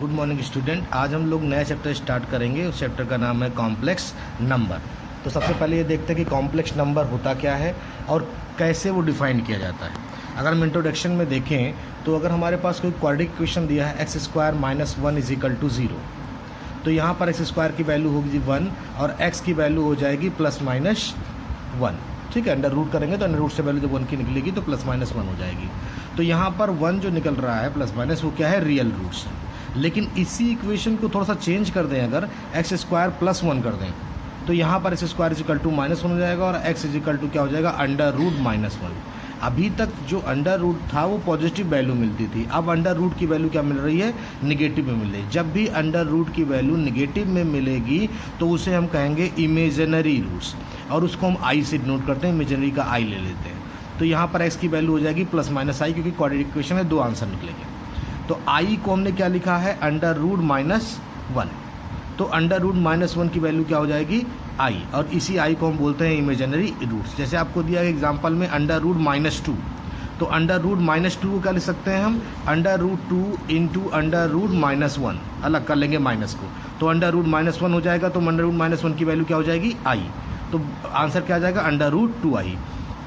Good morning student. आज हम लोग नया चैप्टर स्टार्ट करेंगे। उस चैप्टर का नाम है कॉम्प्लेक्स नंबर। तो सबसे पहले ये देखते हैं कि कॉम्प्लेक्स नंबर होता क्या है और कैसे वो डिफाइन किया जाता है। अगर हम इंट्रोडक्शन में देखें तो अगर हमारे पास कोई क्वाड्रेटिक इक्वेशन दिया है x square minus 1 is equal to 0, तो यहाँ पर एक्स स्क्वायर की वैल्यू होगी 1 और एक्स की वैल्यू हो जाएगी प्लस माइनस 1। ठीक है, अंडर रूट करेंगे तो अंडर रूट से वैल्यू जब 1 की निकलेगी तो प्लस माइनस 1 हो जाएगी। तो यहाँ पर 1 जो निकल रहा है प्लस माइनस वो क्या है, रियल रूट्स है। लेकिन इसी इक्वेशन को थोड़ा सा चेंज कर दें, अगर एक्स स्क्वायर प्लस 1 कर दें तो यहाँ पर x square is equal to minus 1 हो जाएगा और एक्स इज इक्वल टू क्या हो जाएगा, अंडर रूट माइनस 1। अभी तक जो अंडर रूट था वो पॉजिटिव वैल्यू मिलती थी, अब अंडर रूट की वैल्यू क्या मिल रही है, निगेटिव में मिल रही है। जब भी अंडर रूट की वैल्यू निगेटिव में मिलेगी तो उसे हम कहेंगे इमेजिनरी रूट्स और उसको हम आई से डिनोट करते हैं, इमेजिनरी का आई ले लेते हैं। तो यहाँ पर एक्स की वैल्यू हो जाएगी प्लस माइनस आई, क्योंकि क्वाड्रेटिक इक्वेशन है, 2 आंसर निकलेंगे। तो आई को हमने क्या लिखा है, अंडर रूट माइनस 1। तो अंडर रूट माइनस 1 की वैल्यू क्या हो जाएगी, आई, और इसी आई को हम बोलते हैं इमेजिनरी रूट्स। जैसे आपको दिया है एग्जांपल में अंडर रूट माइनस 2, तो अंडर रूट माइनस 2 को क्या लिख सकते हैं हम, under root 2 into under root minus 1, अलग कर लेंगे माइनस को, तो अंडर रूट माइनस 1 हो जाएगा। तो अंडर रूट माइनस 1 की वैल्यू क्या हो जाएगी, आई, तो आंसर क्या आ जाएगा, अंडर रूट 2i।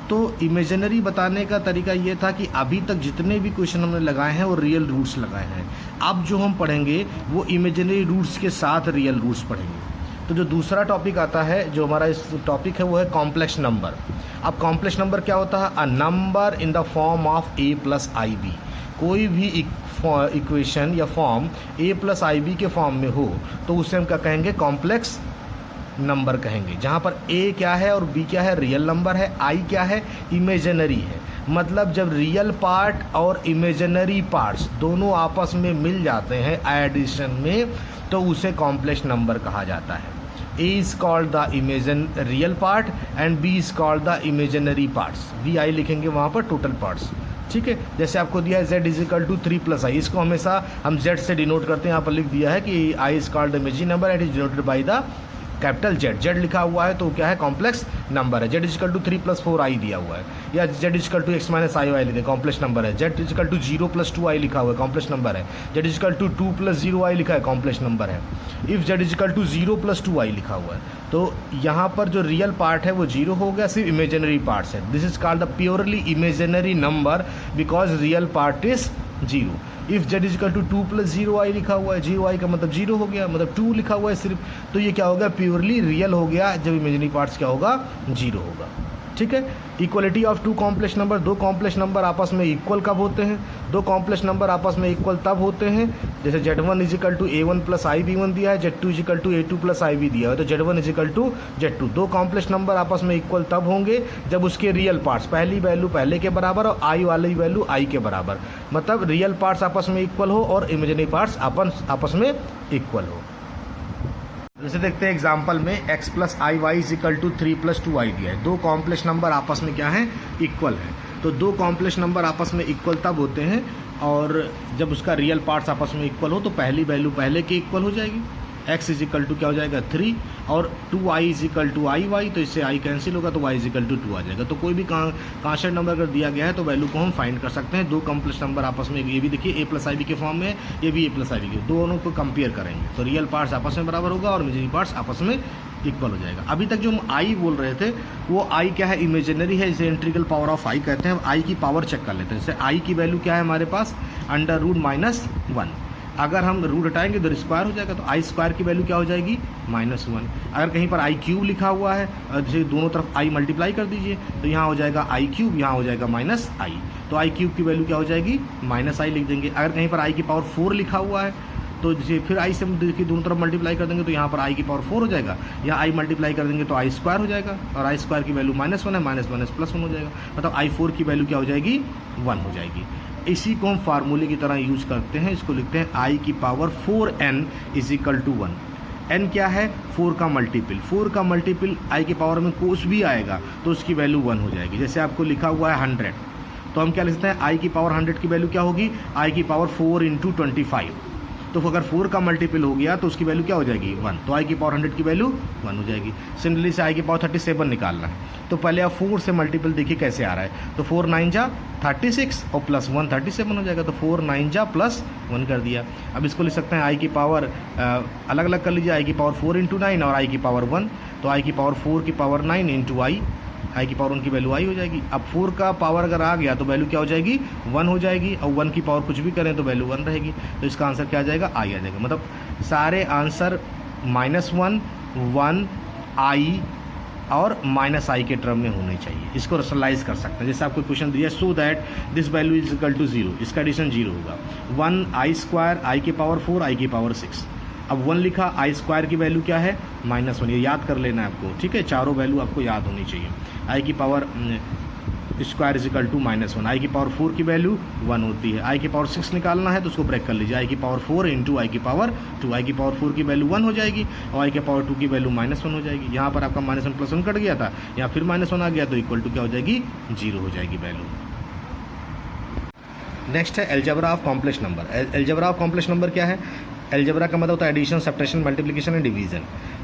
तो इमेजिनरी बताने का तरीका ये था कि अभी तक जितने भी क्वेश्चन हमने लगाए हैं वो रियल रूट्स लगाए हैं। अब जो हम पढ़ेंगे वो इमेजिनरी रूट्स के साथ रियल रूट्स पढ़ेंगे। तो जो दूसरा टॉपिक आता है, जो हमारा इस टॉपिक है, वो है कॉम्प्लेक्स नंबर। अब कॉम्प्लेक्स नंबर क्या होता है, a number in the form of a plus i b. कोई भी इक्वेशन या form a plus i b के फॉर्म में हो तो उसे हम क्या कहेंगे, कॉम्प्लेक्स नंबर कहेंगे। जहाँ पर a क्या है और b क्या है, रियल नंबर है, i क्या है, इमेजिनरी है। मतलब जब रियल पार्ट और इमेजिनरी पार्ट्स दोनों आपस में मिल जाते हैं एडिशन में तो उसे कॉम्प्लेक्स नंबर कहा जाता है। a is called the imagine real part and b is called the imaginary parts. vi लिखेंगे वहाँ पर टोटल पार्ट्स। ठीक है, जैसे आपको दिया है z is equal to 3 plus I, इसको हमेशा हम z से डिनोट करते हैं। यहाँ पर लिख दिया है कि i is called the imaginary number and is denoted by the capital Z लिखा हुआ है तो क्या है, कॉम्प्लेक्स नंबर है। Z is equal to 3 plus 4i दिया हुआ है, या Z is equal to x minus i y लिखे, कॉम्प्लेक्स नंबर है। Z is equal to 0 plus 2i लिखा हुआ है, कॉम्प्लेक्स नंबर है। Z is equal to 2 plus 0i लिखा है, कॉम्प्लेक्स नंबर है। If Z is equal to 0 plus 2i लिखा हुआ है तो यहाँ पर जो रियल पार्ट है वो 0 हो गया, सिर्फ इमेजिनरी पार्ट्स है। This is called the purely imaginary number because real part is 0। If z is equal to 2 plus 0i लिखा हुआ है, 0i का मतलब 0 हो गया, मतलब 2 लिखा हुआ है सिर्फ, तो ये क्या हो गया, प्योरली रियल हो गया। जब इमेजिनरी पार्ट्स क्या होगा, 0 होगा। ठीक है, equality of 2 complex number. 2 complex number आपस में इक्वल कब होते हैं, 2 कॉम्प्लेक्स नंबर आपस में इक्वल तब होते हैं जैसे z1 इजिकल टू a1 प्लसib1 दिया है, z2 is equal to a2 plus ib दिया है, तो z1 is equal to z2। 2 complex number आपस में इक्वल तब होंगे जब उसके रियल पार्ट्स, पहली वैल्यू पहले के बराबर और आई वाली वैल्यू आई के बराबर, मतलब रियल पार्ट्स आपस में इक्वल हो और इमेजिनरी पार्ट्स आपस में इक्वल हो। जैसे देखते हैं एग्जाम्पल में x plus i y is equal to 3 plus 2i दिया है। 2 कॉम्प्लेक्स नंबर आपस में क्या है, इक्वल है। तो 2 कॉम्प्लेक्स नंबर आपस में इक्वल तब होते हैं और जब उसका रियल पार्ट्स आपस में इक्वल हो तो पहली वैल्यू पहले के इक्वल हो जाएगी। x इज इक्वल टू क्या हो जाएगा, 3 और 2i is equal to i y, तो इससे i कैंसिल होगा तो y इज इक्वल टू 2 आ जाएगा। तो कोई भी कांस्टेंट नंबर अगर दिया गया है तो वैल्यू को हम फाइंड कर सकते हैं। 2 कॉम्प्लेक्स नंबर आपस में, ये भी देखिए a प्लस आई बी के फॉर्म में है, ये भी a प्लस आई बी के, दोनों को कंपेयर करेंगे तो रियल पार्ट्स आपस में बराबर होगा और इमेजिनरी पार्ट्स आपस में इक्वल हो जाएगा। अभी तक जो हम i बोल रहे थे वो i क्या है, इमेजिनरी है, इसे इंटीग्रल पावर ऑफ i कहते हैं। i की पावर चेक कर लेते हैं। जैसे i की वैल्यू क्या है हमारे पास, अंडर रूट माइनस 1। अगर हम रूट हटाएंगे तो स्क्वायर हो जाएगा, तो आई स्क्वायर की वैल्यू क्या हो जाएगी, -1। अगर कहीं पर आई क्यूब लिखा हुआ है, जैसे दोनों तरफ आई मल्टीप्लाई कर दीजिए तो यहाँ हो जाएगा आई क्यूब, यहाँ हो जाएगा -i, तो आई क्यूब की वैल्यू क्या हो जाएगी, -i लिख देंगे। अगर कहीं पर आई की पावर 4 लिखा हुआ है तो जैसे फिर आई से देखिए दोनों तरफ मल्टीप्लाई कर देंगे तो यहाँ पर आई की पावर 4 हो जाएगा, यहाँ आई मल्टीप्लाई कर देंगे तो आई स्क्वायर हो जाएगा, और आई स्क्वायर की वैल्यू -1 है, माइनस प्लस 1 हो जाएगा, मतलब i4 की वैल्यू क्या हो जाएगी, 1 हो जाएगी। इसी को हम फार्मूले की तरह यूज करते हैं, इसको लिखते हैं आई की power 4n is equal to 1। n क्या है, 4 का मल्टीपल, 4 का मल्टीपल आई की पावर में कुछ भी आएगा तो उसकी वैल्यू 1 हो जाएगी। जैसे आपको लिखा हुआ है 100, तो हम क्या लिखते हैं, आई की पावर 100 की वैल्यू क्या होगी, आई की पावर 4 इंटू 25, तो अगर 4 का मल्टीपल हो गया तो उसकी वैल्यू क्या हो जाएगी 1, तो आई की पावर 100 की वैल्यू 1 हो जाएगी। सिमिलरली से आई की पावर 37 निकालना है, तो पहले आप 4 से मल्टीपल देखिए कैसे आ रहा है, तो 4 9 जा 36 और प्लस 1 37 हो जाएगा, तो 4 9 जा प्लस 1 कर दिया। अब इसको लिख सकते हैं आई की पावर अलग अलग कर लीजिए, आई की पावर 4 इंटू 9 और आई की पावर 1, तो आई की पावर 4 की पावर 9 इंटू आई की पावर 1 की वैल्यू आई हो जाएगी। अब 4 का पावर अगर आ गया तो वैल्यू क्या हो जाएगी 1 हो जाएगी, और 1 की पावर कुछ भी करें तो वैल्यू 1 रहेगी, तो इसका आंसर क्या आ जाएगा आई आ जाएगा। मतलब सारे आंसर -1 1 आई और -i के टर्म में होने चाहिए। इसको रैशनलाइज कर सकते हैं, जैसे आपको क्वेश्चन दिया so that this value is equal to 0, इसका एडिशन 0 होगा। 1 आई स्क्वायर आई की पावर 4 आई की पावर 6, अब 1 लिखा, आई स्क्वायर की वैल्यू क्या है -1, ये याद कर लेना है आपको, ठीक है, चारों वैल्यू आपको याद होनी चाहिए। आई की power square is equal to -1, i की पावर 4 की वैल्यू 1 होती है, आई की पावर 6 निकालना है तो उसको ब्रेक कर लीजिए, आई की पावर 4 इंटू आई की पावर 2, आई की पावर 4 की वैल्यू 1 हो जाएगी और आई की पावर 2 की वैल्यू -1 हो जाएगी। यहाँ पर आपका -1 + 1 कट गया था, यहाँ फिर -1 आ गया तो इक्वल टू क्या हो जाएगी 0 हो जाएगी वैल्यू। नेक्स्ट है algebra of complex number. Algebra of complex number क्या है? अलजेब्रा का मतलब होता है addition, subtraction, multiplication and division.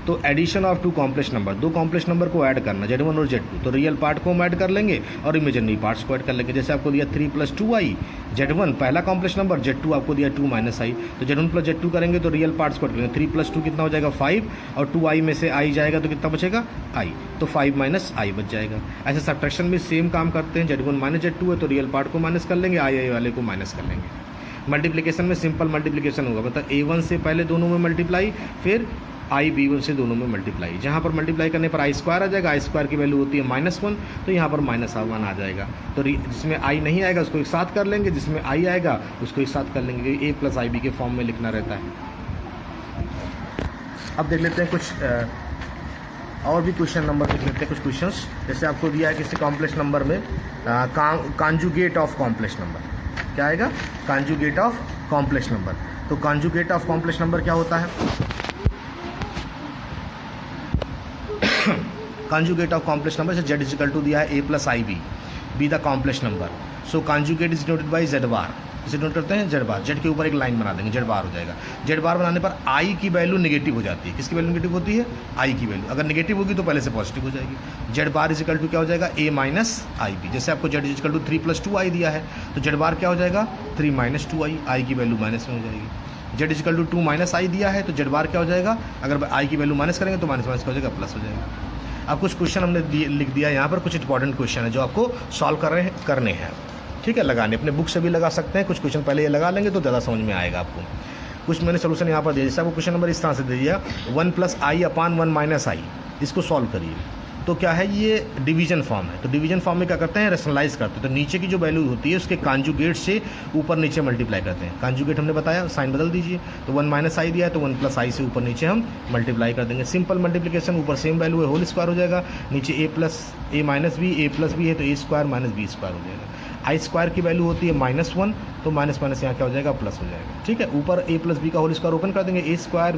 तो addition of 2 complex number, 2 complex number को ऐड करना, Z1 और Z2, तो रियल पार्ट को हम ऐड कर लेंगे और इमेजिनरी पार्ट्स को ऐड कर लेंगे। जैसे आपको दिया 3 + 2i, Z1 पहला कॉम्प्लेक्स नंबर, Z2 आपको दिया 2 - i, तो Z1 + Z2 करेंगे तो रियल पार्ट्स को ऐड करेंगे। 3 + 2 कितना हो जाएगा 5, और 2i में से i जाएगा तो कितना बचेगा i, तो 5 - i बच जाएगा। ऐसे सब्ट्रैक्शन में सेम काम करते हैं, Z1 - Z2 है तो रियल पार्ट को माइनस कर लेंगे, i वाले को माइनस कर लेंगे। मल्टीप्लिकेशन में सिंपल मल्टीप्लिकेशन होगा, मतलब a1 से पहले दोनों में मल्टीप्लाई, फिर आई b1 से दोनों में मल्टीप्लाई। जहाँ पर मल्टीप्लाई करने पर i² आ जाएगा, i² की वैल्यू होती है -1, तो यहाँ पर -1 आ जाएगा। तो जिसमें i नहीं आएगा उसको एक साथ कर लेंगे, जिसमें i आएगा उसको एक साथ कर लेंगे, a + ib के फॉर्म में लिखना रहता है। अब देख लेते हैं कुछ और भी क्वेश्चन नंबर देख लेते हैं कुछ क्वेश्चंस। जैसे आपको दिया है किसी कॉम्प्लेक्स नंबर में कॉन्जुगेट ऑफ कॉम्प्लेक्स नंबर, क्या आएगा कॉन्जुगेट ऑफ कॉम्प्लेक्स नंबर। तो कॉन्जुगेट ऑफ कॉम्प्लेक्स नंबर क्या होता है? Conjugate of complex number Z is equal to दिया है a + ib, be the complex number. So conjugate is denoted by Z bar, इसे note करते हैं Z बार। Z के ऊपर एक लाइन बना देंगे, Z बार हो जाएगा। Z बार बनाने पर i की वैल्यू नेगेटिव हो जाती है। किसकी वैल्यू नेगेटिव होती है? i की वैल्यू। अगर नेगेटिव होगी तो पहले से पॉजिटिव हो जाएगी। Z bar is equal to क्या हो जाएगा a - ib। जैसे आपको Z is equal to 3 + 2i दिया है तो Z बार क्या हो जाएगा 3 - 2i, i की वैल्यू माइनस में हो जाएगी। Z is equal to 2 - i दिया है तो Z बार क्या हो जाएगा, अगर i की वैल्यू माइनस करेंगे तो माइनस क्या हो जाएगा प्लस हो जाएगा। अब कुछ क्वेश्चन हमने लिख दिया यहाँ पर, कुछ इंपॉर्टेंट क्वेश्चन है जो आपको सॉल्व करने हैं, ठीक है, लगाने अपने बुक से भी लगा सकते हैं। कुछ क्वेश्चन पहले ये लगा लेंगे तो ज़्यादा समझ में आएगा आपको। कुछ मैंने सोल्यूशन यहाँ पर दिया, जैसे आपको क्वेश्चन नंबर इस तरह से दे दिया 1 + i/1 - i, इसको सॉल्व करिए। तो क्या है, ये डिवीजन फॉर्म है। तो डिवीजन फॉर्म में क्या करते हैं, रैशनलाइज करते हैं। तो नीचे की जो वैल्यू होती है उसके कॉन्जुगेट से ऊपर नीचे मल्टीप्लाई करते हैं। कॉन्जुगेट हमने बताया, साइन बदल दीजिए। तो 1 - i दिया है तो 1 + i से ऊपर नीचे हम मल्टीप्लाई कर देंगे। सिंपल मल्टीप्लिकेशन, ऊपर सेम वैल्यू है होल स्क्वायर हो जाएगा, नीचे a + a - b, a + b है तो a² - b² हो जाएगा। i² की वैल्यू होती है -1, तो माइनस यहाँ क्या हो जाएगा प्लस हो जाएगा, ठीक है। ऊपर a + b का होल स्क्वायर ओपन कर देंगे, a²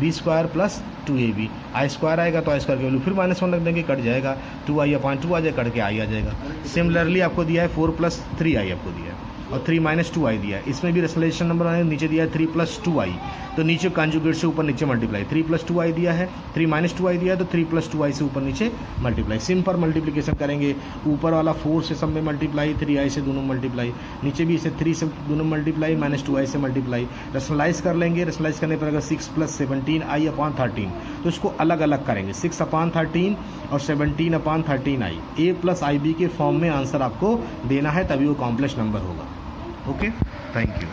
b² + 2ab, i² आएगा तो i² की वैल्यू फिर -1 रख देंगे, कट जाएगा, 2i/2 आ जाएगा, कट के i आ जाएगा। सिमिलरली आपको दिया है 4 + 3i आपको दिया है और 3 - 2i दिया है। इसमें भी रेशनलाइजेशन नंबर आने नीचे दिया है 3 + 2i, तो नीचे कॉन्जुगेट से ऊपर नीचे मल्टीप्लाई। 3 + 2i दिया है, 3 - 2i दिया है तो 3 + 2i से ऊपर नीचे मल्टीप्लाई। सिंपल मल्टीप्लिकेशन करेंगे, ऊपर वाला 4 से सब में मल्टीप्लाई, 3i से दोनों मल्टीप्लाई, नीचे भी इसे 3 से दोनों मल्टीप्लाई, -2i से मल्टीप्लाई। रेशनलाइज कर लेंगे, रेशनलाइज करने पर अगर 6 + 17i/13 तो इसको अलग अलग करेंगे, 6/13 और 17/13i, a + ib के फॉर्म में आंसर आपको देना है, तभी वो कॉम्प्लेक्स नंबर होगा। Okay, thank you.